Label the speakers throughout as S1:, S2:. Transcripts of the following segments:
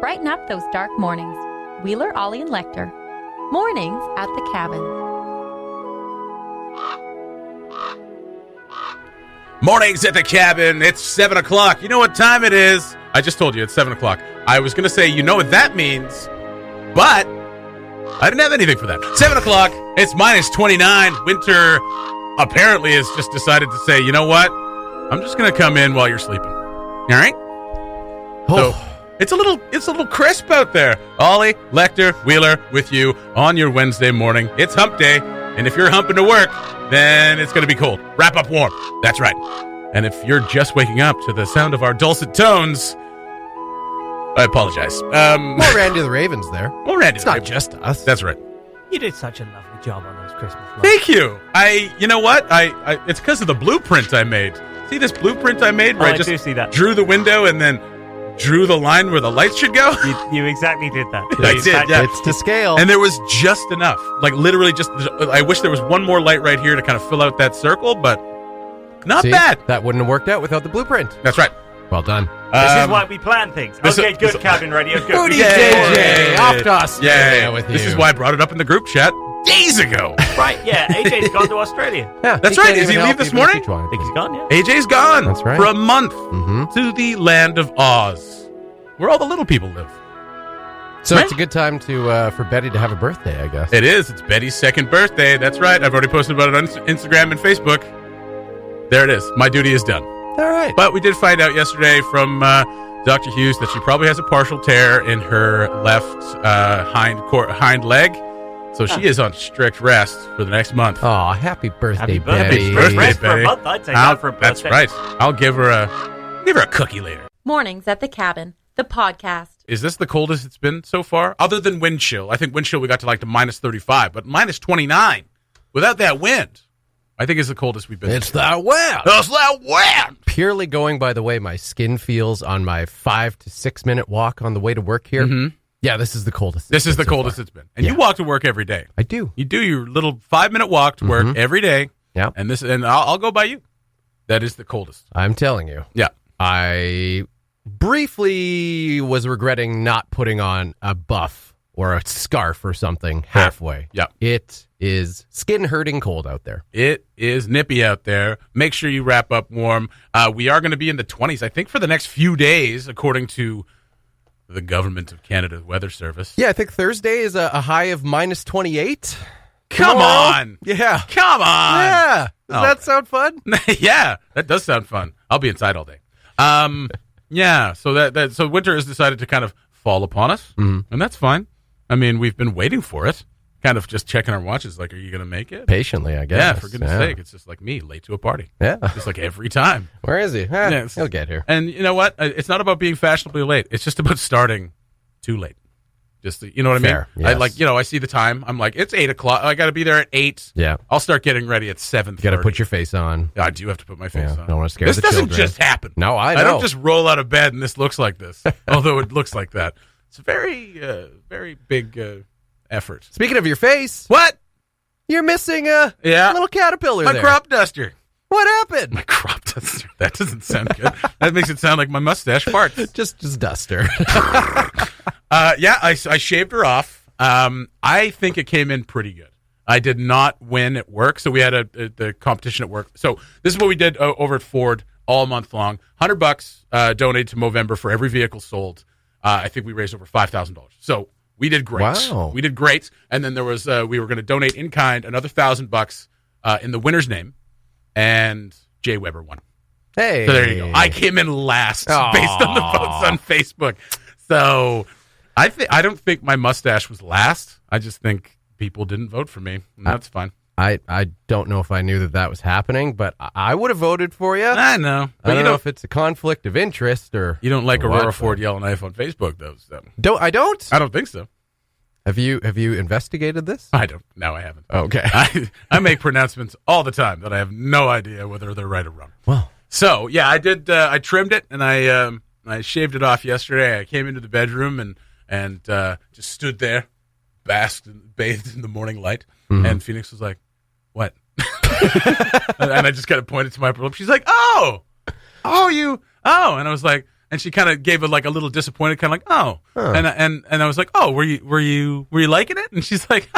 S1: Brighten up those dark mornings. Wheeler, Ollie, and Lekter. Mornings at the Cabin.
S2: Mornings at the Cabin. It's 7 o'clock. You know what time it is? I just told you it's 7 o'clock. I was going to say, you know what that means, but I didn't have anything for that. 7 o'clock. It's minus 29. Winter apparently has just decided to say, you know what? I'm just going to come in while you're sleeping. All right? So it's a little crisp out there. Ollie, Lekter, Wheeler with you on your Wednesday morning. It's hump day, and if you're humping to work, then it's going to be cold. Wrap up warm. That's right. And if you're just waking up to the sound of our dulcet tones, I apologize.
S3: More Randy the Ravens there.
S2: More Randy
S3: It's
S2: the
S3: not
S2: Ravens.
S3: just us.
S2: That's right.
S4: You did such a lovely job on those Christmas lights.
S2: Thank you. You know what? It's because of the bluept I made. See this blueprint I made where I
S4: do
S2: just
S4: see that.
S2: drew the window and then drew the line where the lights should go?
S4: You exactly did that.
S2: I did, yeah.
S3: It's to scale.
S2: And there was just enough. Like, literally just... I wish there was one more light right here to kind of fill out that circle, but not
S3: See,
S2: bad.
S3: That wouldn't have worked out without the blueprint.
S2: That's right.
S3: Well done.
S4: This is why we plan things. Okay, good, Cabin Radio. Good.
S3: Booty
S2: Yay.
S3: JJ, off to Australia with you.
S2: This is why I brought it up in the group chat days ago.
S4: Right, yeah. AJ's gone to Australia.
S3: Yeah,
S2: That's
S3: he
S2: right.
S3: can't
S2: Is he
S3: even
S2: leave
S3: help
S2: this
S3: even if
S2: morning?
S3: he tried.
S4: I think he's gone, yeah.
S2: AJ's gone.
S3: That's right.
S2: For a month
S3: Mm-hmm.
S2: to the land of Oz, where all the little people live.
S3: So
S2: Right.
S3: it's a good time for Betty to have a birthday, I guess.
S2: It is. It's Betty's second birthday. That's right. I've already posted about it on Instagram and Facebook. There it is. My duty is done.
S3: All right.
S2: But we did find out yesterday from Dr. Hughes that she probably has a partial tear in her left hind leg. So she is on strict rest for the next month.
S3: Oh, happy birthday,
S4: Happy birthday.
S3: Betty.
S2: Happy birthday,
S4: Rest for a
S2: Betty.
S4: month, I'd say that for a birthday.
S2: That's right. I'll give her a cookie later.
S1: Mornings at the Cabin, the podcast.
S2: Is this the coldest it's been so far? Other than wind chill. I think wind chill we got to like the minus 35, but minus 29 without that wind, I think is the coldest we've been.
S3: It's that wind.
S2: It's that wind.
S3: Purely going by the way my skin feels on my 5 to 6 minute walk on the way to work here.
S2: Mm-hmm.
S3: Yeah, this is the coldest.
S2: This is the
S3: so
S2: coldest
S3: far.
S2: it's been. And
S3: Yeah.
S2: you walk to work every day.
S3: I do.
S2: You do your little 5-minute walk to work every day.
S3: Yeah.
S2: And I'll go by you. That is the coldest.
S3: I'm telling you.
S2: Yeah.
S3: I briefly was regretting not putting on a buff or a scarf or something halfway.
S2: Yeah.
S3: It is skin hurting cold out there.
S2: It is nippy out there. Make sure you wrap up warm. We are going to be in the 20s, I think, for the next few days, according to the Government of Canada Weather Service.
S3: Yeah, I think Thursday is a high of minus 28.
S2: Come
S3: Tomorrow?
S2: on.
S3: Yeah.
S2: Come on.
S3: Yeah. Does
S2: Oh.
S3: that sound fun?
S2: Yeah, that does sound fun. I'll be inside all day. Yeah, so winter has decided to kind of fall upon us, and that's fine. I mean, we've been waiting for it, kind of just checking our watches, like, are you going to make it?
S3: Patiently, I guess.
S2: Yeah, for goodness sake. It's just like me, late to a party.
S3: Yeah.
S2: Just like every time.
S3: Where is he?
S2: it's-
S3: He'll get here.
S2: And you know what? It's not about being fashionably late. It's just about starting too late. Just, you know what
S3: Fair,
S2: I mean?
S3: yes.
S2: I see the time. I'm like, it's 8 o'clock. I got to be there at 8.
S3: Yeah.
S2: I'll start getting ready at 7:30.
S3: You got to put your face on.
S2: I do have to put my face
S3: Yeah,
S2: on.
S3: don't wanna scare
S2: this
S3: the
S2: doesn't
S3: children.
S2: just happen.
S3: No, I know.
S2: I don't just roll out of bed and this looks like this. Although it looks like that. It's a very, very big effort.
S3: Speaking of your face,
S2: What?
S3: you're missing a
S2: Yeah.
S3: little caterpillar
S2: My
S3: there.
S2: crop duster.
S3: What happened?
S2: My crop duster. That doesn't sound good. That makes it sound like my mustache farts.
S3: Just duster.
S2: Yeah, I shaved her off. I think it came in pretty good. I did not win at work, so we had the competition at work. So this is what we did over at Ford all month long. $100 donated to Movember for every vehicle sold. I think we raised over $5,000. So we did great.
S3: Wow.
S2: We did great. And then there was we were going to donate in kind another $1,000 in the winner's name, and Jay Weber won.
S3: Hey.
S2: So there you go. I came in last
S3: Aw.
S2: based on the votes on Facebook. So I don't think my mustache was last. I just think people didn't vote for me. And that's fine.
S3: I don't know if I knew that was happening, but I would have voted for you.
S2: I know. But
S3: I don't
S2: you
S3: know if it's a conflict of interest or
S2: you don't like
S3: or what,
S2: Aurora Ford Yellowknife on Facebook, though. So.
S3: I don't.
S2: I don't think so.
S3: Have you investigated this?
S2: I don't. No, I haven't.
S3: Okay.
S2: I make pronouncements all the time that I have no idea whether they're right or wrong.
S3: Well,
S2: So, yeah, I did. I trimmed it, and I shaved it off yesterday. I came into the bedroom and just stood there, bathed in the morning light.
S3: Mm-hmm.
S2: And Phoenix was like, "What?" and I just kind of pointed to my lip. She's like, "Oh, you." And I was like, and she kind of gave it like a little disappointed, kind of like, oh, and I was like, oh, were you liking it? And she's like,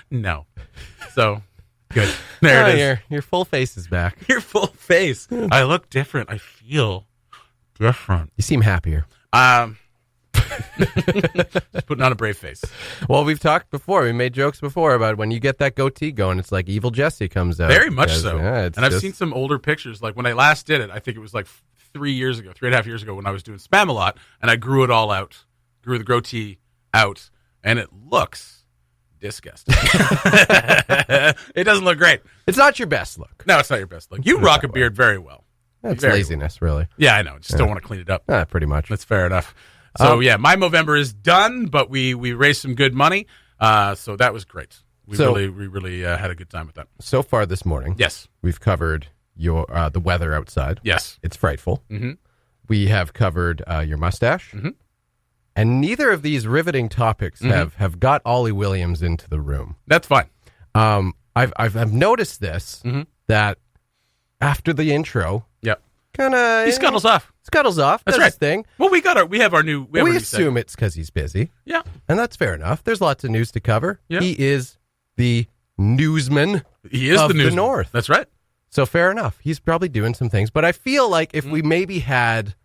S2: no. So good. There it is.
S3: Your full face is back.
S2: Your full face. I look different. I feel different.
S3: You seem happier.
S2: Just putting on a brave face.
S3: Well, we've talked before. We made jokes before about when you get that goatee going, it's like Evil Jesse comes out.
S2: Very much so.
S3: Yeah,
S2: and I've seen some older pictures. Like when I last did it, I think it was like 3.5 years ago when I was doing Spam-A-Lot, and I grew it all out. Grew the goatee out, and it looks disgusting. It doesn't look great.
S3: It's not your best look.
S2: No, it's not your best look. You rock a beard very well.
S3: That's
S2: very
S3: laziness, really.
S2: Yeah, I know. Just don't want to clean it up.
S3: Pretty much.
S2: That's fair enough. So, yeah, my Movember is done, but we raised some good money. So that was great. We really had a good time with that.
S3: So far this morning,
S2: yes,
S3: we've covered the weather outside.
S2: Yes.
S3: It's frightful.
S2: Mm-hmm.
S3: We have covered your mustache.
S2: Mm-hmm.
S3: And neither of these riveting topics have got Ollie Williams into the room.
S2: That's fine.
S3: I've noticed this, that after the intro, kind of
S2: he scuttles off.
S3: That's
S2: right.
S3: his thing.
S2: Well, we have our new.
S3: We assume it's because he's busy.
S2: Yeah,
S3: and that's fair enough. There's lots of news to cover.
S2: Yeah.
S3: He is the newsman.
S2: He is
S3: of
S2: the newsman.
S3: North.
S2: That's right.
S3: So fair enough. He's probably doing some things, but I feel like if we maybe had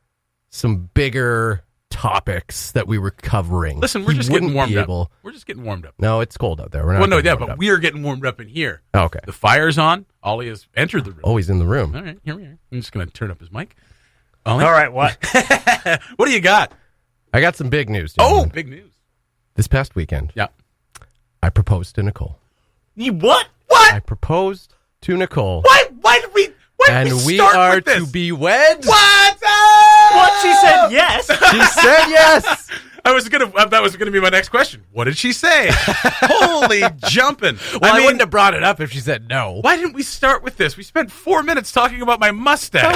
S3: some bigger topics that we were covering,
S2: listen, we're just getting warmed up. We're just getting warmed up.
S3: No, it's cold out there. We're not.
S2: But we're getting warmed up in here.
S3: Oh, okay.
S2: The fire's on. Ollie has entered the room.
S3: Oh, he's in the room.
S2: All right, here we are. I'm just going to turn up his mic. Ollie?
S4: All right, what?
S2: What do you got?
S3: I got some big news.
S2: Oh,
S3: gentlemen.
S2: big news.
S3: This past weekend,
S2: Yeah.
S3: I proposed to Nicole.
S4: You what?
S2: What?
S3: I proposed to Nicole.
S2: Why did we start
S3: are
S2: with this?
S3: to be wed.
S2: What?
S4: What? She said yes.
S3: She said yes.
S2: That was gonna be my next question. What did she say? Holy jumping!
S3: Well, I wouldn't have brought it up if she said no.
S2: Why didn't we start with this? We spent 4 minutes talking about my mustache.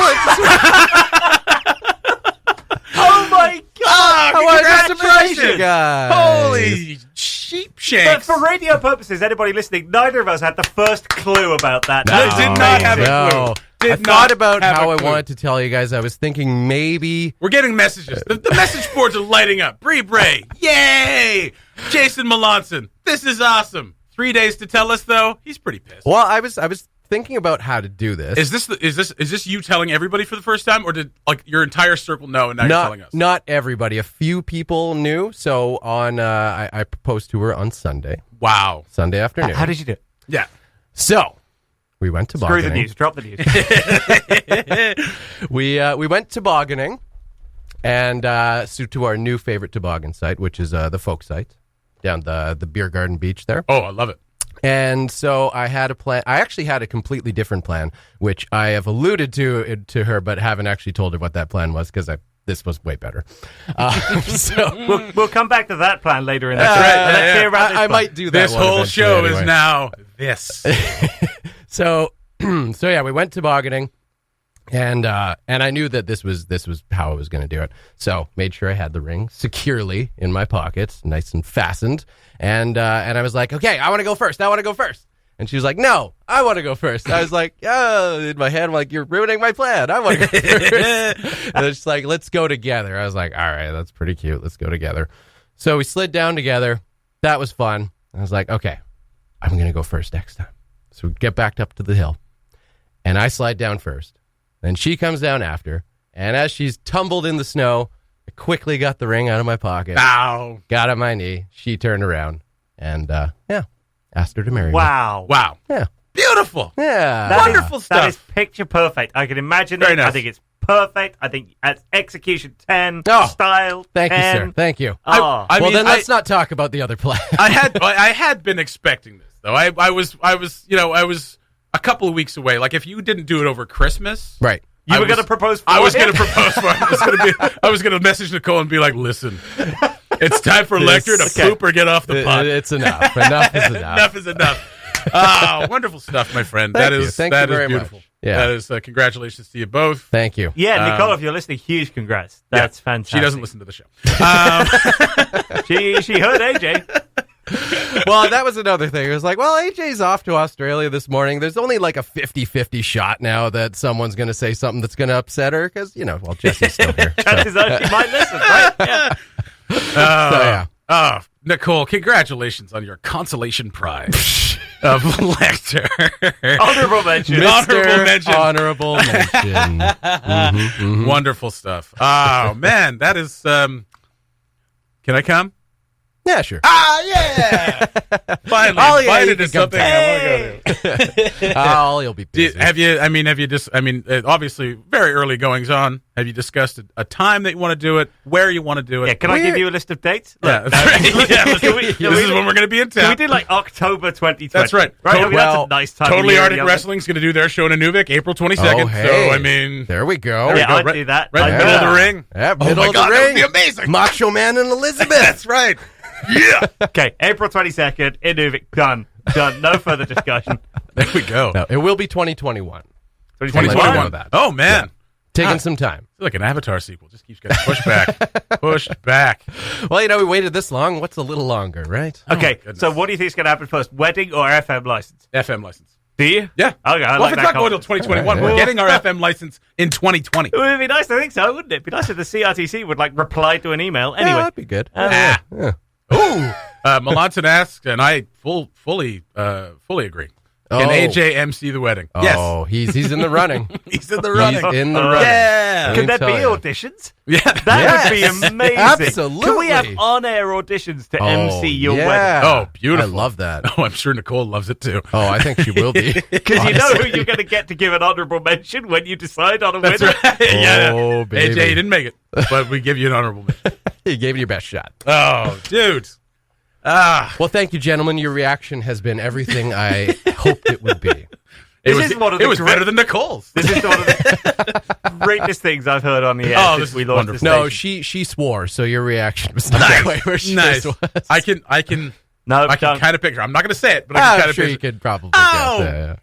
S4: Oh my god!
S3: I wanted to surprise you guys.
S2: Holy sheep
S4: But
S2: shanks!
S4: for radio purposes, anybody listening, neither of us had the first clue about that.
S2: No, did not have a clue.
S3: No.
S2: Did
S3: I
S2: not
S3: thought about
S2: have
S3: how
S2: a
S3: I
S2: clue.
S3: wanted to tell you guys. I was thinking maybe.
S2: We're getting messages. The message boards are lighting up. Bree Bray, yay! Jason Melanson, this is awesome. 3 days to tell us though. He's pretty pissed.
S3: Well, I was thinking about how to do this.
S2: Is this you telling everybody for the first time, or did like your entire circle know and now you're telling us?
S3: Not everybody. A few people knew. So on, I proposed to her on Sunday.
S2: Wow.
S3: Sunday afternoon.
S4: How did you do it?
S2: Yeah.
S3: So we went
S4: Screw the
S3: tobogganing.
S4: news. Drop the news.
S3: We went tobogganing, and so to our new favorite toboggan site, which is the folk site down the beer garden beach there.
S2: Oh, I love it.
S3: And so I had a plan. I actually had a completely different plan, which I have alluded to her, but haven't actually told her what that plan was because this was way better. So
S4: We'll come back to that plan later in the show.
S2: right.
S4: Let's hear about this
S3: I
S4: plan.
S3: might do that.
S2: This
S3: one
S2: whole
S3: eventually
S2: show
S3: anyway.
S2: is now this.
S3: So yeah, we went tobogganing, and I knew that this was how I was going to do it. So made sure I had the ring securely in my pockets, nice and fastened, and I was like, okay, I want to go first. And she was like, no, I want to go first. I was like, oh, in my head, I'm like, you're ruining my plan. I want to go first. And it's like, let's go together. I was like, all right, that's pretty cute. Let's go together. So we slid down together. That was fun. I was like, okay, I'm going to go first next time. So we get backed up to the hill, and I slide down first. Then she comes down after, and as she's tumbled in the snow, I quickly got the ring out of my pocket,
S2: Ow.
S3: got on my knee. She turned around, and asked her to marry me.
S4: Wow.
S2: Wow.
S3: Yeah.
S2: Beautiful.
S3: Yeah.
S4: That
S2: Wonderful
S4: is,
S2: stuff.
S4: That is picture perfect. I can imagine
S2: Very
S4: it.
S2: nice.
S4: I think it's perfect. I think it's execution 10,
S3: Oh,
S4: style
S3: Thank
S4: 10.
S3: you, sir. Thank you.
S4: Oh.
S2: I
S3: Well,
S2: mean,
S3: then let's not talk about the other plan.
S2: I had been expecting this though. I was a couple of weeks away. Like if you didn't do it over Christmas,
S3: Right.
S4: You
S2: I
S4: were
S2: was-
S4: going to propose for
S2: I was
S4: him?
S2: going to propose for him. I was going to message Nicole and be like, listen, it's time for Lekter to poop or get off the pot.
S3: It's enough. Enough is enough.
S2: Enough is enough. Ah, wonderful stuff, my friend.
S3: Thank
S2: That
S3: you.
S2: is
S3: Thank
S2: that
S3: you
S2: is
S3: very
S2: beautiful.
S3: much. Yeah.
S2: That is congratulations to you both.
S3: Thank you.
S4: Yeah, Nicole, if you're listening, huge congrats. That's fantastic.
S2: She doesn't listen to the show.
S4: She heard AJ.
S3: Well, that was another thing. It was like, well, AJ's off to Australia this morning. There's only like a 50-50 shot now that someone's going to say something that's going to upset her because, well, Jesse's still here.
S4: Chances are she might listen, right? Yeah.
S3: Yeah.
S2: Oh, Nicole, congratulations on your consolation prize of Lekter.
S4: Honorable mention.
S3: Honorable mention.
S2: Wonderful stuff. Oh, man, that is... can I come?
S3: Yeah, sure.
S2: Yeah! Finally
S3: Ollie,
S2: invited to something I want to go to.
S3: Ollie'll be busy.
S2: Have you obviously very early goings on. Have you discussed a time that you want to do it, where you want to do it?
S4: Yeah, can I give you a list of dates?
S2: Yeah, that's right. This is when we're going to be in town.
S4: Can we do like October 2020?
S2: That's right.
S4: That's a nice time.
S2: Totally Arctic Wrestling's going to do their show in Inuvik April 22nd.
S3: Oh, hey.
S2: So,
S3: there we go.
S4: Yeah, I'd do that.
S2: Right in the middle of the ring.
S3: Yeah,
S2: Oh, my God, that would be amazing.
S3: Macho Man and Elizabeth.
S2: That's right. Yeah.
S4: Okay, April 22nd, Inuvik, done. No further discussion.
S2: There we go.
S3: No, it will be 2021.
S2: 2021. Oh, man.
S3: Taking some time.
S2: It's like an Avatar sequel. Just keeps getting pushed back. Pushed back.
S3: Well, we waited this long. What's a little longer, right?
S4: Okay, so what do you think is going to happen first? Wedding or FM license?
S2: FM license.
S4: Do you?
S2: Yeah.
S4: Okay, I
S2: Well,
S4: like
S2: if it's
S4: that
S2: not going until 2021, we're getting our FM license in 2020.
S4: It would be nice to think so, wouldn't it? It'd be nice if the CRTC would reply to an email. Anyway.
S3: Yeah, that'd be good.
S4: Yeah.
S2: Ooh. Melanson asks, and I fully agree. Can
S3: Oh.
S2: AJ MC the wedding?
S3: Oh,
S2: Yes.
S3: he's in the running.
S2: He's in the running.
S3: He's in the running.
S2: Yeah.
S3: Let
S4: Can
S3: me
S4: there
S3: tell
S4: be
S3: you.
S4: auditions?
S2: Yeah.
S4: That would be amazing.
S3: Absolutely.
S4: Can we have on-air auditions to MC your wedding?
S2: Oh, beautiful.
S3: I love that.
S2: Oh, I'm sure Nicole loves it too.
S3: Oh, I think she will be.
S4: Because you know who you're going to get to give an honorable mention when you decide on a
S2: That's
S4: winner.
S2: right. Yeah.
S3: Oh, baby.
S2: AJ, you didn't make it, but we give you an honorable mention.
S3: You gave it your best shot.
S2: Oh, dude.
S3: Well, thank you, gentlemen. Your reaction has been everything I hoped it would be.
S2: It was better than Nicole's.
S4: This is one of the greatest things I've heard on the air
S2: Oh,
S4: since
S2: this
S4: we
S2: is
S4: launched
S2: wonderful.
S4: the
S3: No,
S4: station.
S3: she swore, so your reaction was not quite where she
S2: Nice.
S3: was.
S2: I can
S4: No,
S2: I can
S4: don't.
S2: kind of picture. I'm not going to say it, but I can
S3: I'm
S2: kind of
S3: sure
S2: picture
S3: you could probably
S2: Oh!
S3: guess.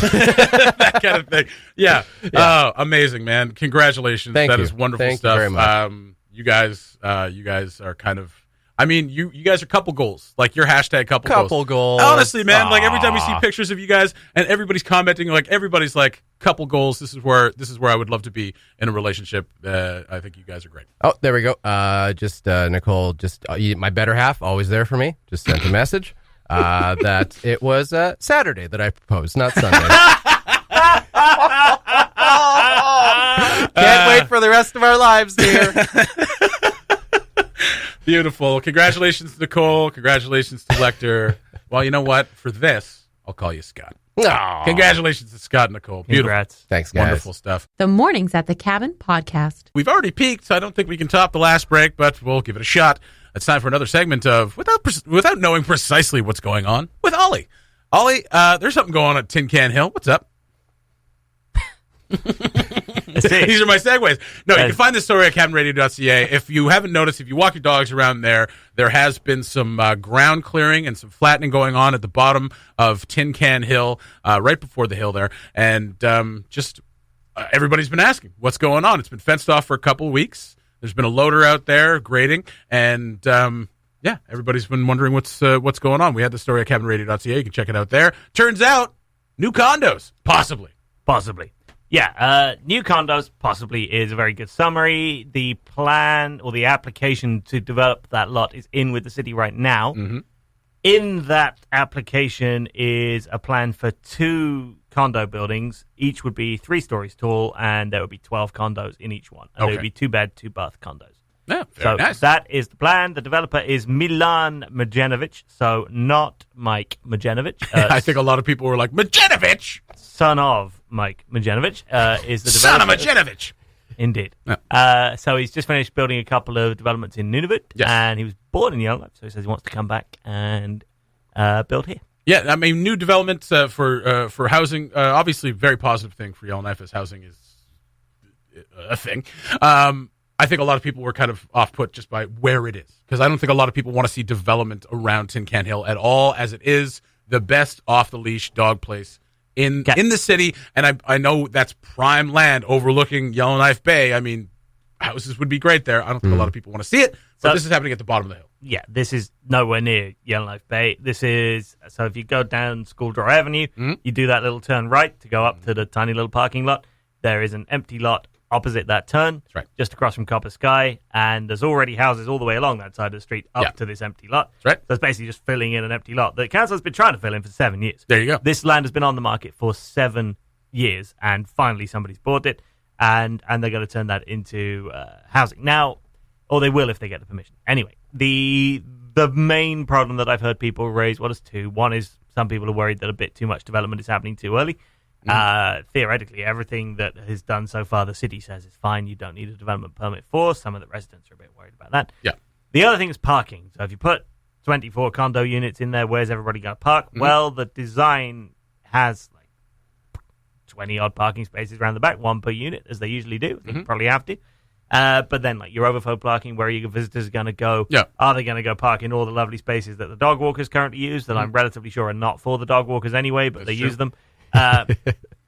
S3: Yeah.
S2: that kind of thing. Yeah. Oh, amazing, man. Congratulations.
S3: Thank
S2: That
S3: you.
S2: is wonderful
S3: Thank you
S2: stuff.
S3: very much.
S2: You guys are kind of, you guys are couple goals. Like your hashtag couple
S3: goals.
S2: Honestly, man, like every time we see pictures of you guys and everybody's commenting, like everybody's like couple goals. This is where I would love to be in a relationship. I think you guys are great.
S3: Oh, there we go. Nicole, my better half, always there for me. Just sent a message that it was Saturday that I proposed, not Sunday. Can't wait for the rest of our lives, dear.
S2: Beautiful. Congratulations to Nicole. Congratulations to Lekter. Well, you know what? For this, I'll call you Scott.
S3: Aw.
S2: Congratulations to Scott and Nicole. Beautiful.
S4: Congrats.
S3: Thanks, guys.
S2: Wonderful stuff.
S1: The Mornings at the Cabin podcast.
S2: We've already peaked, so I don't think we can top the last break, but we'll give it a shot. It's time for another segment of Without Knowing Precisely What's Going On with Ollie. Ollie, there's something going on at Tin Can Hill. What's up? These are my segues. No, you can find this story at cabinradio.ca. If you haven't noticed, if you walk your dogs around there has been some ground clearing and some flattening going on at the bottom of Tin Can Hill, right before the hill there. And everybo's been asking, what's going on? It's been fenced off for a couple of weeks. There's been a loader out there grading, and everybody's been wondering what's going on. We had the story at cabinradio.ca. You can check it out there. Turns out, new condos, possibly.
S4: Yeah, new condos possibly is a very good summary. The plan or the application to develop that lot is in with the city right now.
S2: Mm-hmm.
S4: In that application is a plan for 2 condo buildings. Each would be 3 stories tall, and there would be 12 condos in each one. And There would be 2-bed, 2-bath condos.
S2: Yeah, very nice.
S4: That is the plan. The developer is Milan Majenovic, so not Mike Majenovic.
S2: I think a lot of people were like, Majenovic!
S4: Son of Mike Majenovic is the developer.
S2: Son of Majenovic!
S4: Indeed.
S2: Yeah.
S4: So he's just finished building a couple of developments in Nunavut,
S2: Yes.
S4: and he was born in Yellowknife, so he says he wants to come back and build here.
S2: Yeah, new development for housing. Obviously, very positive thing for Yellowknife as housing is a thing. I think a lot of people were kind of off-put just by where it is, because I don't think a lot of people want to see development around Tin Can Hill at all, as it is the best off-the-leash dog place in the city. And I know that's prime land overlooking Yellowknife Bay. houses would be great there. I don't think a lot of people want to see it, but this is happening at the bottom of the hill.
S4: Yeah, this is nowhere near Yellowknife Bay. This is, so if you go down School Draw Avenue, you do that little turn right to go up to the tiny little parking lot. There is an empty lot opposite that turn,
S2: That's right.
S4: just across from Copper Sky, and there's already houses all the way along that side of the street up to this empty lot.
S2: That's right.
S4: So it's basically just filling in an empty lot. The council has been trying to fill in for 7 years.
S2: There you go.
S4: This land has been on the market for 7 years, and finally somebody's bought it, and they're going to turn that into housing. Now, or they will if they get the permission. Anyway, the main problem that I've heard people raise, well, there's two. One is some people are worried that a bit too much development is happening too early. Theoretically, everything that is done so far, the city says is fine. You don't need a development permit for. Some of the residents are a bit worried about that.
S2: Yeah.
S4: The other thing is parking. So if you put 24 condo units in there, where's everybody going to park? Well, the design has like 20-odd parking spaces around the back, one per unit, as they usually do. You probably have to. But then, like, your overflow parking, where are your visitors going to go?
S2: Yeah.
S4: Are they going to go park in all the lovely spaces that the dog walkers currently use, that I'm relatively sure are not for the dog walkers anyway, but they use them?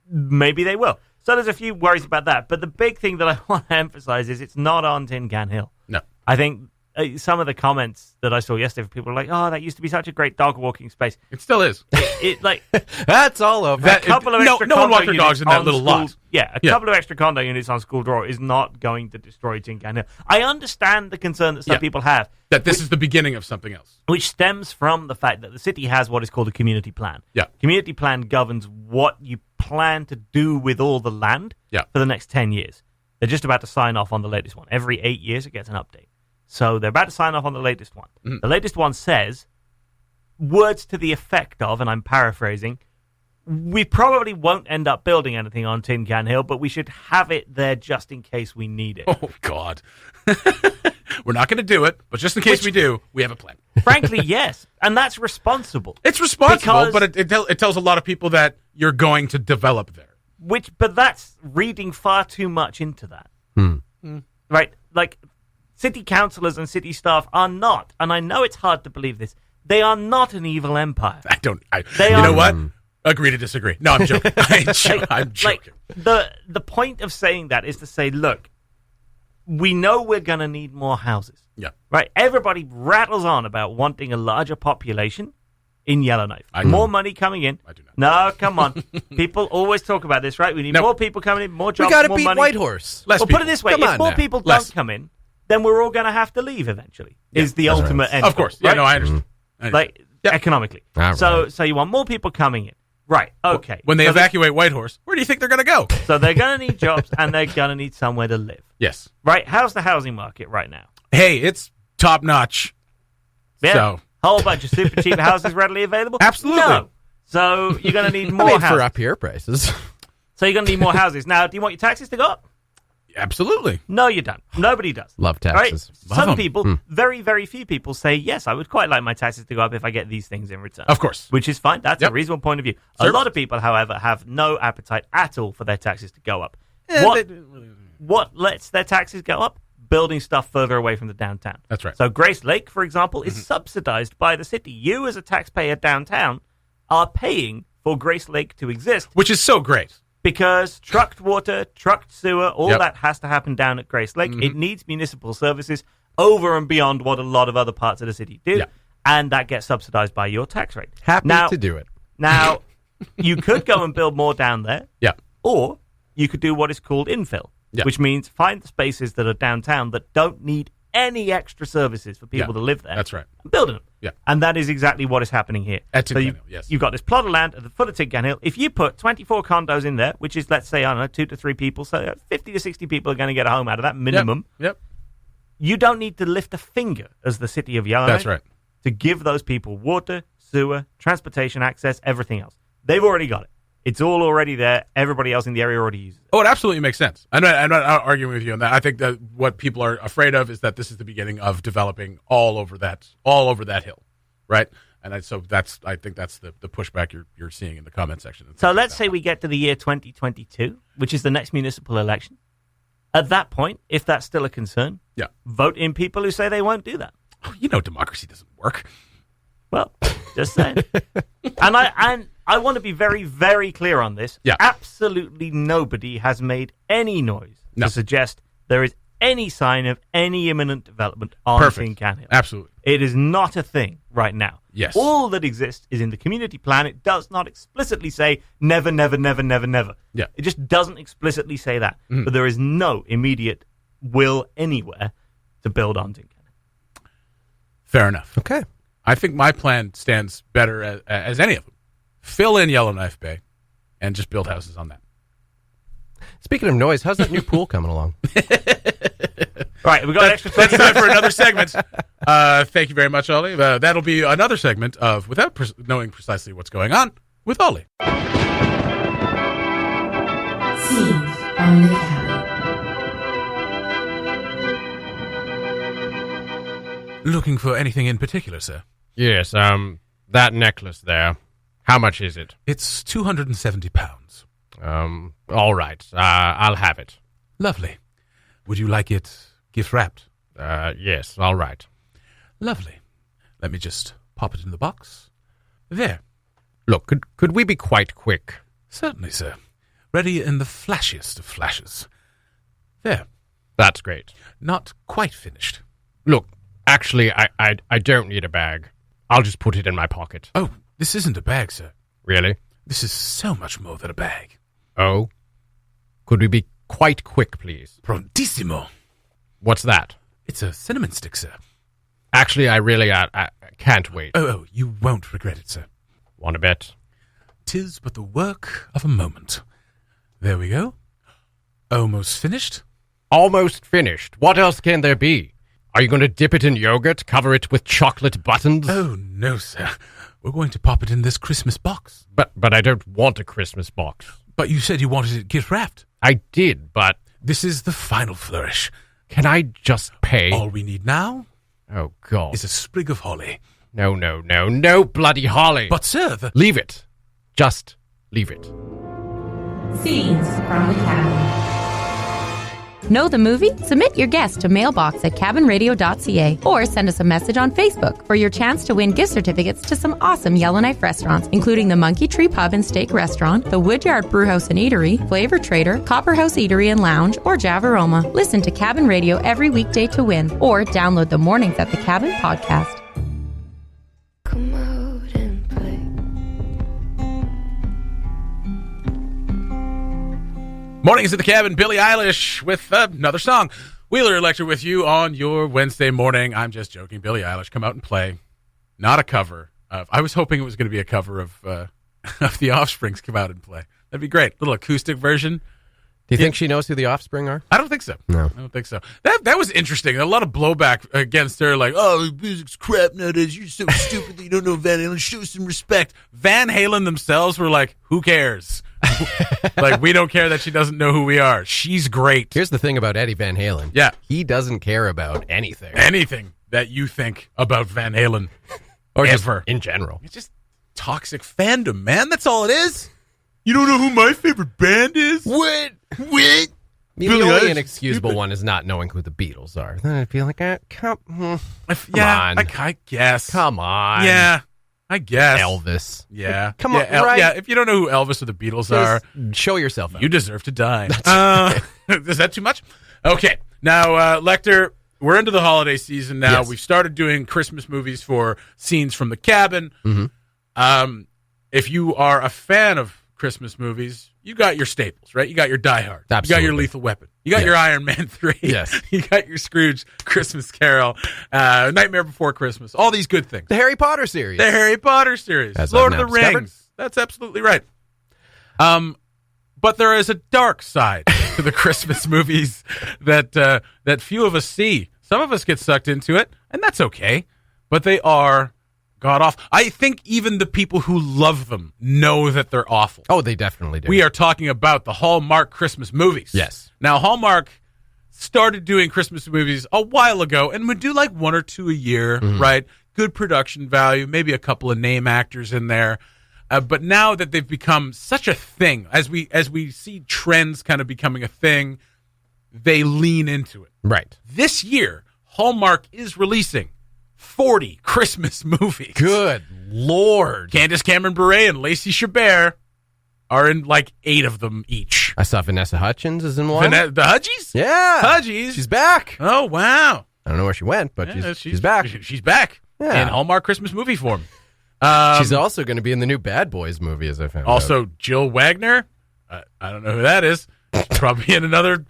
S4: Maybe they will. So there's a few worries about that. But the big thing that I want to emphasize is it's not on Tin Can Hill.
S2: No.
S4: I think some of the comments that I saw yesterday, people were like, "Oh, that used to be such a great dog walking space."
S2: It still is.
S4: It like
S3: That's all over.
S2: That-
S4: a couple of
S2: no-
S4: extra
S2: no one
S4: condo
S2: walked their dogs
S4: units
S2: in that
S4: on
S2: little
S4: School-
S2: lot.
S4: Yeah, a couple of extra condo units on School Draw is not going to destroy Tin Can Hill. I understand the concern that some people have,
S2: That this is the beginning of something else.
S4: which stems from the fact that the city has what is called a community plan.
S2: Yeah.
S4: Community plan governs what you plan to do with all the land for the next 10 years. They're just about to sign off on the latest one. Every 8 years, it gets an update. So they're about to sign off on the latest one. The latest one says, words to the effect of, and I'm paraphrasing, we probably won't end up building anything on Tin Can Hill, but we should have it there just in case we need it.
S2: Oh, God. We're not going to do it, but just in case we do, we have a plan.
S4: Frankly, yes. And that's responsible.
S2: It's responsible,
S4: Because-
S2: but it tells a lot of people that you're going to develop there.
S4: But that's reading far too much into that. Right? Like, city councillors and city staff are not, and I know it's hard to believe this, they are not an evil empire.
S2: You know what? Agree to disagree. No, I'm joking. I'm joking.
S4: Like, the point of saying that is to say, look, we know we're going to need more houses.
S2: Yeah.
S4: Right? Everybody rattles on about wanting a larger population in Yellowknife. More money coming in.
S2: I do not.
S4: No, come on. People always talk about this, right? We need more people coming in, more jobs,
S3: We got to
S4: more
S3: beat
S4: money.
S3: Whitehorse.
S2: Less
S4: Well,
S2: people.
S4: put it this way:
S3: Come
S4: if
S3: on
S4: more
S3: now.
S4: people
S2: Less.
S4: don't come in, then we're all going to have to leave eventually. Is the ultimate end?
S2: Of course. Yeah,
S4: right?
S2: no, I understand.
S4: Like economically.
S3: All
S4: So
S3: right.
S4: you want more people coming in, right? Okay.
S2: When they
S4: so
S2: evacuate Whitehorse, where do you think they're going to go?
S4: so they're going to need jobs and they're going to need somewhere to live,
S2: Yes.
S4: right? How's the housing market right now?
S2: Hey, it's top notch.
S4: Yeah,
S2: So-
S4: whole bunch of super cheap houses readily available.
S2: Absolutely.
S4: No. So you're going to need
S3: I
S4: more
S3: mean,
S4: houses.
S3: for up here prices.
S4: So you're going to need more houses. Now, do you want your taxes to go up?
S2: Absolutely.
S4: No, you don't. Nobody does.
S3: Love
S4: Right?
S3: taxes.
S4: Some
S2: 'em.
S4: people, very, very few people say, yes, I would quite like my taxes to go up if I get these things in return.
S2: Of course.
S4: Which is fine. That's
S2: Yep.
S4: a reasonable point of view. A
S2: Service.
S4: lot of people, however, have no appetite at all for their taxes to go up.
S2: Eh,
S4: What lets their taxes go up? Building stuff further away from the downtown.
S2: That's right.
S4: So Grace Lake, for example, is subsidized by the city. You, as a taxpayer downtown, are paying for Grace Lake to exist
S2: Which is so great.
S4: because trucked water, trucked sewer, all
S2: Yep.
S4: that has to happen down at Grace Lake. It needs municipal services over and beyond what a lot of other parts of the city do.
S2: Yeah.
S4: And that gets subsidized by your tax rate.
S3: Happy
S4: now,
S3: to do it.
S4: Now, you could go and build more down there,
S2: Yeah.
S4: or you could do what is called infill,
S2: Yeah.
S4: which means find the spaces that are downtown that don't need any extra services for people
S2: Yeah.
S4: to live there.
S2: That's right.
S4: And building them.
S2: Yeah.
S4: And that is exactly what is happening here.
S2: At Tin Can
S4: you,
S2: Hill, yes.
S4: You've got this plot of land at the foot of Tin Can Hill. If you put 24 condos in there, which is, let's say, I don't know, 2 to 3 people, so 50 to 60 people are going to get a home out of that minimum.
S2: Yep.
S4: You don't need to lift a finger as the city of Yellowknife
S2: That's right.
S4: to give those people water, sewer, transportation access, everything else. They've already got it. It's all already there. Everybody else in the area already uses it.
S2: Oh, it absolutely makes sense. I'm not arguing with you on that. I think that what people are afraid of is that this is the beginning of developing all over that hill, right? And I think that's the pushback you're seeing in the comment section.
S4: So let's say we get to the year 2022, which is the next municipal election. At that point, if that's still a concern,
S2: Yeah.
S4: vote in people who say they won't do that.
S2: You know, democracy doesn't work.
S4: Well, just saying. and I want to be very, very clear on this.
S2: Yeah.
S4: Absolutely nobody has made any noise
S2: No.
S4: to suggest there is any sign of any imminent development on
S2: Perfect.
S4: Tin Can Hill.
S2: Absolutely.
S4: It is not a thing right now.
S2: Yes.
S4: All that exists is in the community plan. It does not explicitly say never, never, never, never, never.
S2: Yeah.
S4: It just doesn't explicitly say that. But there is no immediate will anywhere to build on Tin Can.
S2: Fair enough.
S3: Okay.
S2: I think my plan stands better as any of them. Fill in Yellowknife Bay and just build houses on that.
S3: Speaking of noise, how's that new pool coming along?
S4: Right, we got extra time.
S2: That's time for another segment. Thank you very much, Ollie. That'll be another segment of Without Knowing Precisely What's Going On with Ollie.
S5: Scenes from the cabin.
S2: Looking for anything in particular, sir?
S3: Yes, that necklace there. How much is it?
S2: It's £270.
S3: All right. I'll have it.
S2: Lovely. Would you like it gift wrapped?
S3: Yes, all right.
S2: Lovely. Let me just pop it in the box. There.
S3: Look, could we be quite quick?
S2: Certainly, sir. Ready in the flashiest of flashes. There.
S3: That's great.
S2: Not quite finished.
S3: Look, actually, I don't need a bag. I'll just put it in my pocket.
S2: Oh, this isn't a bag, sir.
S3: Really?
S2: This is so much more than a bag.
S3: Oh? Could we be quite quick, please?
S2: Prontissimo.
S3: What's that?
S2: It's a cinnamon stick, sir.
S3: Actually, I can't wait.
S2: Oh, you won't regret it, sir.
S3: Want to bet?
S2: 'Tis but the work of a moment. There we go. Almost finished.
S3: Almost finished. What else can there be? Are you going to dip it in yogurt, cover it with chocolate buttons?
S2: Oh, no, sir. We're going to pop it in this Christmas box.
S3: But I don't want a Christmas box.
S2: But you said you wanted it gift wrapped.
S3: I did, but
S2: This is the final flourish.
S3: can I just pay?
S2: All we need now
S3: Oh, God.
S2: is a sprig of holly.
S3: No bloody holly.
S2: But, sir,
S3: Leave it. Just leave it.
S5: Scenes from the cabin.
S1: Know the movie? Submit your guest to mailbox@cabinradio.ca or send us a message on Facebook for your chance to win gift certificates to some awesome Yellowknife restaurants, including the Monkey Tree Pub and Steak Restaurant, the Woodyard Brewhouse and Eatery, Flavor Trader, Copperhouse Eatery and Lounge, or Javaroma. Listen to Cabin Radio every weekday to win, or download the Mornings at the Cabin podcast.
S6: Come out and play.
S2: Mornings at the Cabin, Billie Eilish with another song. Wheeler and Lekter with you on your Wednesday morning. I'm just joking. Billie Eilish, come out and play. Not a cover of. I was hoping it was going to be a cover of The Offspring's Come Out and Play. That'd be great. Little acoustic version.
S3: Do you think she knows who the Offspring are?
S2: I don't think so.
S3: No.
S2: I don't think so. That was interesting. A lot of blowback against her, like, oh, music's crap nowadays. You're so stupid that you don't know Van Halen. Show some respect. Van Halen themselves were like, who cares? Like, we don't care that she doesn't know who we are. She's great.
S3: Here's the thing about Eddie Van Halen.
S2: Yeah.
S3: He doesn't care about anything.
S2: Anything that you think about Van Halen
S3: Or just
S2: ever.
S3: in general.
S2: It's just toxic fandom, man. That's all it is. You don't know who my favorite band is? What?
S3: The
S2: Billie
S3: only
S2: Eilish is
S3: inexcusable
S2: stupid.
S3: one is not knowing who the Beatles are. Then I'd be like, come
S2: Yeah,
S3: on.
S2: I guess.
S3: Come on.
S2: Yeah, I guess.
S3: Elvis.
S2: Yeah.
S3: Come on,
S2: Yeah,
S3: right?
S2: Yeah, if you don't know who Elvis or the Beatles are,
S3: Just show yourself out.
S2: you deserve to die. Is that too much? Okay. Now, Lekter, we're into the holiday season now.
S3: Yes.
S2: We've started doing Christmas movies for Scenes from the Cabin.
S3: Mm-hmm.
S2: If you are a fan of Christmas movies, you got your staples, right? You got your Die Hard. You got your
S3: Absolutely.
S2: Lethal Weapon. You got
S3: Yes.
S2: your Iron Man 3.
S3: Yes.
S2: You got your Scrooge Christmas Carol, Nightmare Before Christmas, all these good things.
S3: The Harry Potter series.
S2: The Harry Potter series,
S3: As
S2: Lord
S3: I've
S2: of
S3: now
S2: the
S3: discovered.
S2: Rings. That's absolutely right. But there is a dark side to the Christmas movies that few of us see. Some of us get sucked into it, and that's okay. But they are god awful. I think even the people who love them know that they're awful.
S3: Oh, they definitely do.
S2: We are talking about the Hallmark Christmas movies.
S3: Yes.
S2: Now, Hallmark started doing Christmas movies a while ago and would do like one or two a year, right? Good production value, maybe a couple of name actors in there. But now that they've become such a thing, as we see trends kind of becoming a thing, they lean into it.
S3: Right.
S2: This year, Hallmark is releasing 40 Christmas movies.
S3: Good Lord.
S2: Candace Cameron Bure and Lacey Chabert are in like 8 of them each.
S3: I saw Vanessa Hudgens is in one.
S2: The Hudgies?
S3: Yeah.
S2: Hudgies?
S3: She's back.
S2: Oh, wow.
S3: I don't know where she went, but
S2: Yeah,
S3: she's back.
S2: She's back
S3: Yeah.
S2: in Hallmark Christmas movie form.
S3: She's also going to be in the new Bad Boys movie, as I found out.
S2: Also, Jill Wagner. I don't know who that is. She's probably in another.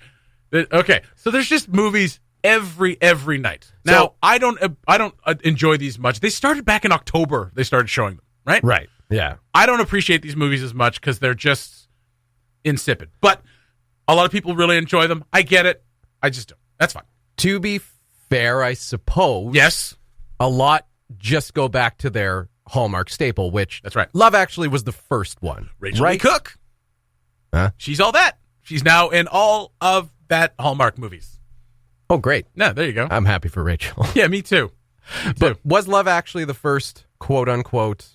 S2: Okay, so there's just movies every night. Now,
S3: So-
S2: I don't enjoy these much. They started back in October. They started showing them, right?
S3: Right. Yeah.
S2: I don't appreciate these movies as much because they're just insipid. But a lot of people really enjoy them. I get it. I just don't. That's fine.
S3: To be fair, I suppose.
S2: Yes.
S3: A lot just go back to their Hallmark staple, which
S2: That's right.
S3: Love Actually was the first one.
S2: Rachel
S3: right?
S2: Lee Cook.
S3: Huh?
S2: She's all that. She's now in all of that Hallmark movies.
S3: Oh, great.
S2: No, there you go.
S3: I'm happy for Rachel.
S2: Yeah, me too.
S3: But was Love Actually the first quote-unquote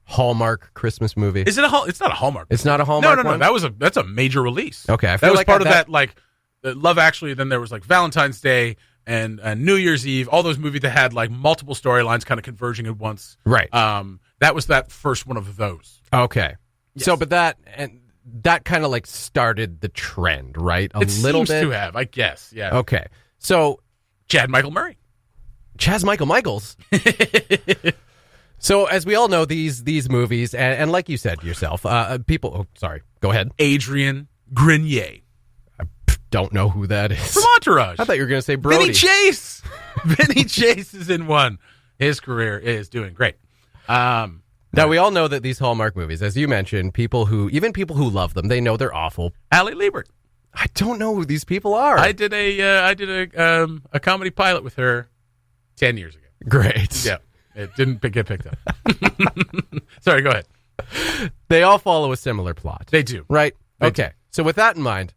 S3: Hallmark Christmas movie?
S2: Is it It's not a Hallmark.
S3: It's not a Hallmark
S2: No.
S3: one?
S2: That's a major release.
S3: Okay, I
S2: that
S3: feel
S2: was
S3: like
S2: part of that like Love Actually. Then there was like Valentine's Day and New Year's Eve. All those movies that had like multiple storylines kind of converging at once.
S3: Right.
S2: That was that first one of those.
S3: Okay.
S2: Yes.
S3: So, but that kind of like started the trend, right? A
S2: It
S3: little
S2: seems
S3: bit.
S2: to have, I guess. Yeah.
S3: Okay. So,
S2: Chad Michael Murray.
S3: Chaz Michael Michaels. So, as we all know, these movies, and like you said yourself, people. Oh, sorry. Go ahead.
S2: Adrian Grenier
S3: Don't know who that is.
S2: from Entourage.
S3: I thought you were going to say Brody.
S2: Vinny Chase. Vinny Chase is in one. His career is doing great.
S3: Now, we all know that these Hallmark movies, as you mentioned, even people who love them, they know they're awful.
S2: Allie Liebert.
S3: I don't know who these people are.
S2: I did a comedy pilot with her 10 years ago.
S3: Great.
S2: Yeah, it didn't get picked up. Sorry, go ahead.
S3: They all follow a similar plot.
S2: They do.
S3: Right?
S2: They
S3: Okay. So with that in mind,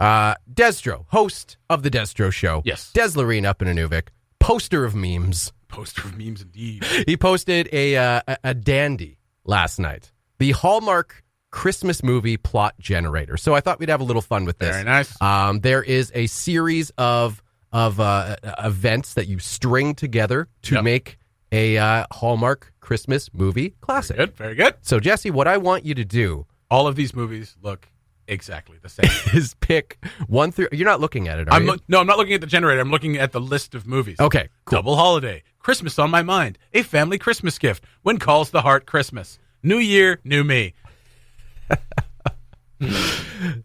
S3: Desdro, host of the Desdro Show.
S2: Yes.
S3: Des Loreen up in Inuvik, poster of memes.
S2: Poster of memes, indeed.
S3: He posted a dandy last night. The Hallmark Christmas movie plot generator. So I thought we'd have a little fun with this.
S2: Very nice.
S3: There is a series of events that you string together to make a Hallmark Christmas movie classic.
S2: Good, very good.
S3: So Jesse, what I want you to do
S2: All of these movies look exactly the same.
S3: is pick 1 through. You're not looking at it, are you?
S2: No, I'm not looking at the generator. I'm looking at the list of movies.
S3: Okay, cool.
S2: Double Holiday, Christmas on My Mind, A Family Christmas Gift, When Calls the Heart Christmas, New Year, New Me.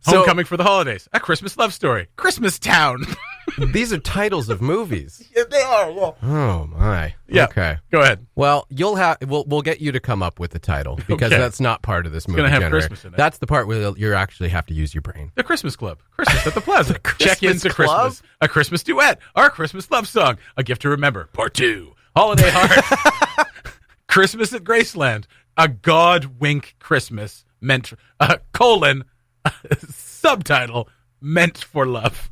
S2: Homecoming for the Holidays, A Christmas Love Story, Christmas Town.
S3: These are titles of movies.
S2: Yeah, they are. Yeah.
S3: Oh my.
S2: Yeah.
S3: Okay.
S2: Go ahead.
S3: Well, we'll get you to come up with the title because
S2: Okay.
S3: that's not part of this movie
S2: gonna have
S3: generator.
S2: Christmas in it.
S3: That's the part where you actually have to use your brain.
S2: The Christmas Club, Christmas at the Plaza, Check
S3: Christmas
S2: into
S3: Club?
S2: Christmas, A Christmas Duet, Our Christmas Love Song, A Gift to Remember, Part 2, Holiday Heart, Christmas at Graceland, A God Wink Christmas, meant, subtitle, Meant for Love.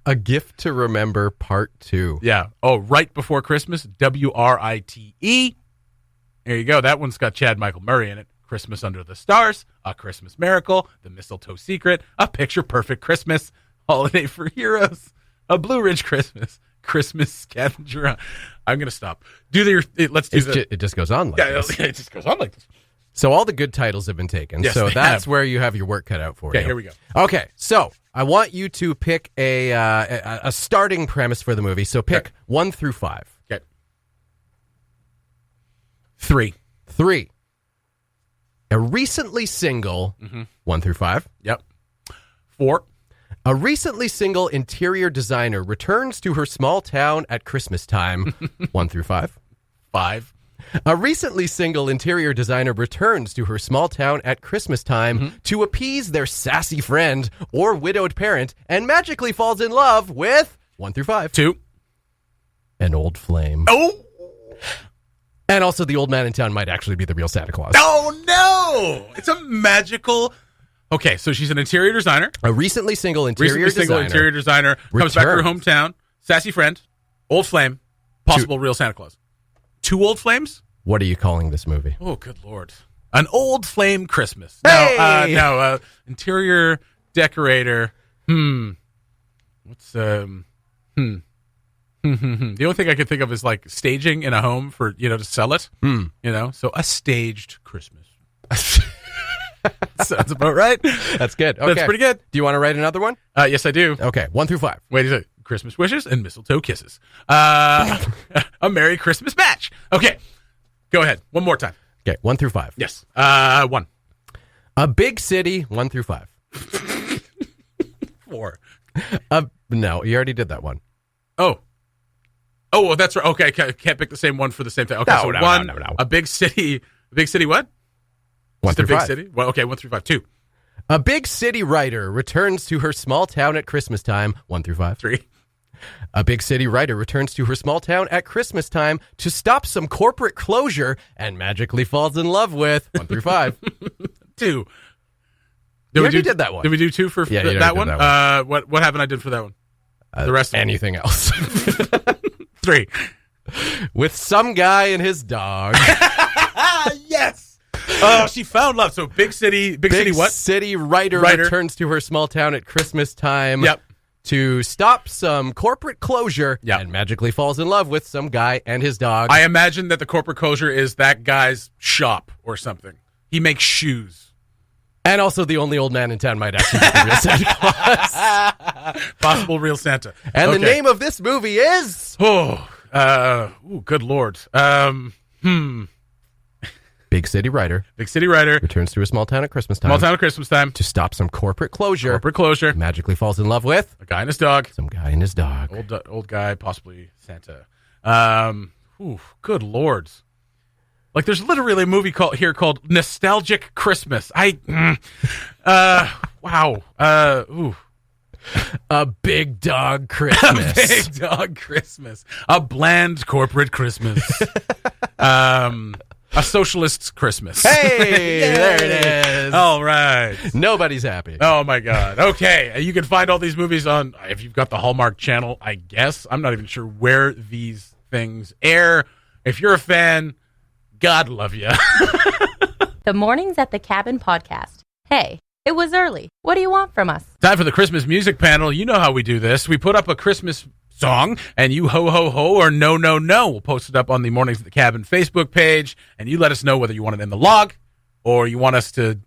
S3: A Gift to Remember Part 2.
S2: Yeah. Oh, Right Before Christmas, WRITE. There you go. That one's got Chad Michael Murray in it. Christmas Under the Stars, A Christmas Miracle, The Mistletoe Secret, A Picture Perfect Christmas, Holiday for Heroes, A Blue Ridge Christmas, Christmas Scavenger Hunt. I'm going to stop. Let's do
S3: It just goes on like this.
S2: it just goes on like this.
S3: So all the good titles have been taken.
S2: Yes,
S3: so
S2: they
S3: that's
S2: have.
S3: where you have your work cut out for you.
S2: Okay, here we go.
S3: Okay, so I want you to pick a starting premise for the movie. So pick
S2: Okay.
S3: 1 through 5.
S2: Okay. 3.
S3: 3. A recently single, 1 through 5.
S2: Yep. 4.
S3: A recently single interior designer returns to her small town at Christmas time, 1 through 5.
S2: 5.
S3: A recently single interior designer returns to her small town at Christmas time to appease their sassy friend or widowed parent and magically falls in love with 1 through 5.
S2: 2.
S3: An old flame.
S2: Oh!
S3: And also the old man in town might actually be the real Santa Claus.
S2: Oh, no! It's a magical... Okay, so she's an interior designer.
S3: A recently single interior designer
S2: comes back to her
S3: returns.
S2: hometown. Sassy friend, old flame, possible real Santa Claus. 2 old flames?
S3: What are you calling this movie?
S2: Oh, good Lord. An old flame Christmas.
S3: Hey!
S2: No, interior decorator. What's, The only thing I could think of is like staging in a home for, to sell it. So a staged Christmas. Sounds about right.
S3: That's good. Okay.
S2: That's pretty good.
S3: Do you want to write another one?
S2: Yes, I do.
S3: Okay, 1 through 5.
S2: Wait a second. Christmas wishes and mistletoe kisses. A Merry Christmas match. Okay. Go ahead. One more time.
S3: Okay, 1 through 5.
S2: Yes. 1.
S3: A big city, 1 through 5.
S2: 4.
S3: No, you already did that one.
S2: Oh, well, that's right. Okay, can't pick the same one for the same thing. Okay,
S3: No,
S2: so
S3: no,
S2: one,
S3: no.
S2: a big city. A big city what?
S3: 1
S2: Just a
S3: through
S2: big
S3: 5.
S2: city? Well, okay, 1 through 5. 2.
S3: A big city writer returns to her small town at Christmas time, 1 through 5.
S2: 3.
S3: A big city writer returns to her small town at Christmas time to stop some corporate closure and magically falls in love with, 1 through 5.
S2: 2.
S3: You already did that one.
S2: Did we do 2 for
S3: Yeah, you
S2: that
S3: already
S2: one?
S3: did that
S2: What haven't I did for that one? The rest of
S3: anything else.
S2: 3.
S3: With some guy and his dog.
S2: Yes. Oh, she found love. So big city what?
S3: City writer returns to her small town at Christmas time.
S2: Yep.
S3: To stop some corporate closure
S2: Yep.
S3: and magically falls in love with some guy and his dog.
S2: I imagine that the corporate closure is that guy's shop or something. He makes shoes.
S3: And also the only old man in town might actually be the real Santa Claus.
S2: Possible real Santa.
S3: And
S2: Okay.
S3: the name of this movie is...
S2: Good Lord.
S3: Big city writer
S2: Big city writer.
S3: returns to a small town at Christmas time.
S2: Small town at Christmas time.
S3: To stop some corporate closure.
S2: Corporate closure.
S3: Magically falls in love with
S2: A guy and his dog.
S3: some guy and his dog.
S2: Old guy, possibly Santa. Good Lord. Like, there's literally a movie called Nostalgic Christmas. Wow.
S3: A big dog Christmas.
S2: Big dog Christmas. A bland corporate Christmas. A socialist's Christmas.
S3: Hey, there it is.
S2: All right.
S3: Nobody's happy.
S2: Oh, my God. Okay. You can find all these movies on, if you've got the Hallmark channel, I guess. I'm not even sure where these things air. If you're a fan, God love you.
S1: The Mornings at the Cabin podcast. Hey, it was early. What do you want from us?
S2: Time for the Christmas music panel. You know how we do this. We put up a Christmas song, and you ho, ho, ho, or no, no, no. We'll post it up on the Mornings at the Cabin Facebook page, and you let us know whether you want it in the log or you want us to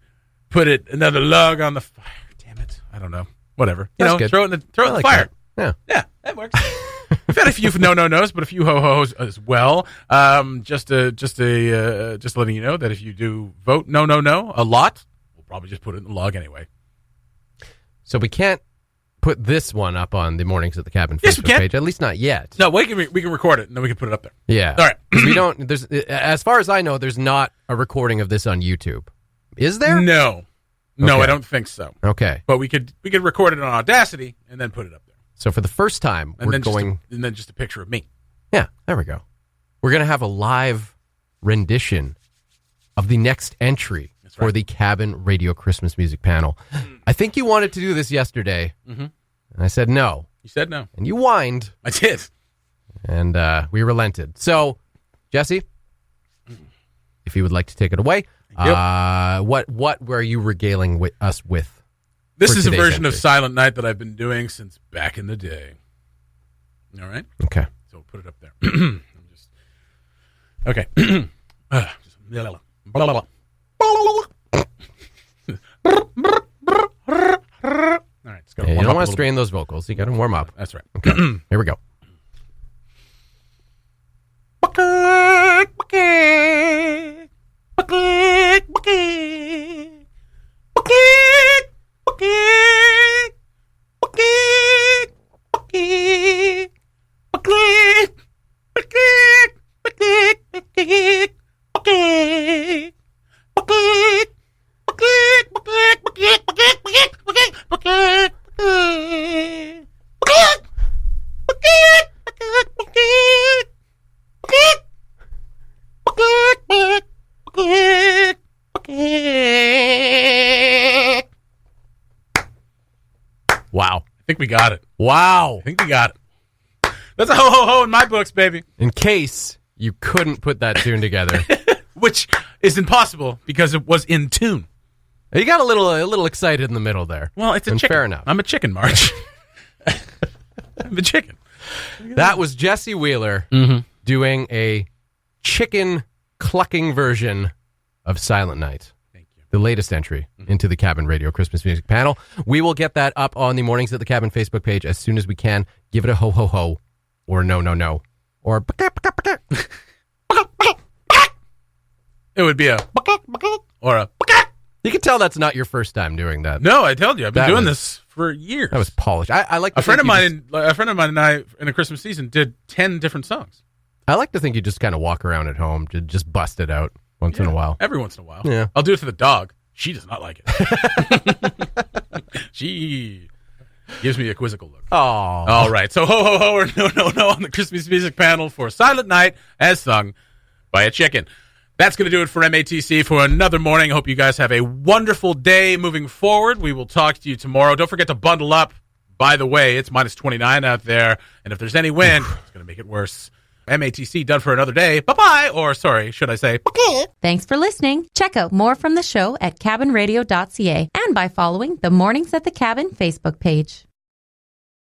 S2: put another log on the fire. Damn it. I don't know. Whatever.
S3: That's good.
S2: Throw it in the
S3: like
S2: fire.
S3: that.
S2: Yeah, that works. We've had a few no-no-nos, but a few ho-ho-hos as well. Just letting you know that if you do vote no-no-no a lot, we'll probably just put it in the log anyway.
S3: So we can't put this one up on the Mornings at the Cabin
S2: Yes, we
S3: Facebook
S2: can.
S3: page. At least not yet.
S2: No, we can record it, and then we can put it up there.
S3: Yeah.
S2: All right.
S3: We don't. There's, as far as I know, there's not a recording of this on YouTube. Is there?
S2: No,
S3: Okay.
S2: I don't think so.
S3: Okay.
S2: But we could record it on Audacity and then put it up there.
S3: So for the first time,
S2: And
S3: we're
S2: then
S3: going.
S2: and then just a picture of me.
S3: Yeah, there we go. We're going to have a live rendition of the next entry for the Cabin Radio Christmas Music Panel. I think you wanted to do this yesterday, and I said no.
S2: You said no.
S3: And you whined,
S2: I did.
S3: and we relented. So, Jesse, if you would like to take it away, what were you regaling us with?
S2: This
S3: for
S2: is a
S3: today's
S2: version of
S3: entry?
S2: Silent Night that I've been doing since back in the day. All right?
S3: Okay.
S2: So we'll put it up there. Okay. All right. It's gotta
S3: Yeah, you
S2: warm
S3: don't
S2: up
S3: want
S2: a
S3: to
S2: little
S3: strain those vocals. You got to warm up.
S2: bit. That's right.
S3: Okay. Here we go. Wow.
S2: I think we got it.
S3: Wow.
S2: I think we got it. That's a ho-ho-ho in my books, baby.
S3: In case you couldn't put that tune together.
S2: Which is impossible because it was in tune.
S3: You got a little excited in the middle there.
S2: Well, it's a
S3: And
S2: chicken.
S3: fair enough.
S2: I'm a chicken, Marge. I'm a chicken.
S3: That was Jesse Wheeler doing a chicken clucking version of Silent Night.
S2: Thank you.
S3: the latest entry into the Cabin Radio Christmas music panel. We will get that up on the Mornings at the Cabin Facebook page as soon as we can. Give it a ho ho ho, or no no no, or
S2: It would be a or a.
S3: You can tell that's not your first time doing that.
S2: No, I told you, I've been doing this for years.
S3: That was polished. I like to
S2: a friend of mine and I in a Christmas season did 10 different songs.
S3: I like to think you just kind of walk around at home to just bust it out once in a while.
S2: Every once in a while.
S3: Yeah.
S2: I'll do it for the dog. She does not like it. She gives me a quizzical look.
S3: Oh.
S2: All right. So ho ho ho or no no no on the Christmas music panel for Silent Night as sung by a chicken. That's going to do it for MATC for another morning. I hope you guys have a wonderful day moving forward. We will talk to you tomorrow. Don't forget to bundle up. By the way, it's minus 29 out there. And if there's any wind, it's going to make it worse. MATC done for another day. Bye-bye. Or, sorry, should I say bye-bye?
S1: Thanks for listening. Check out more from the show at cabinradio.ca and by following the Mornings at the Cabin Facebook page.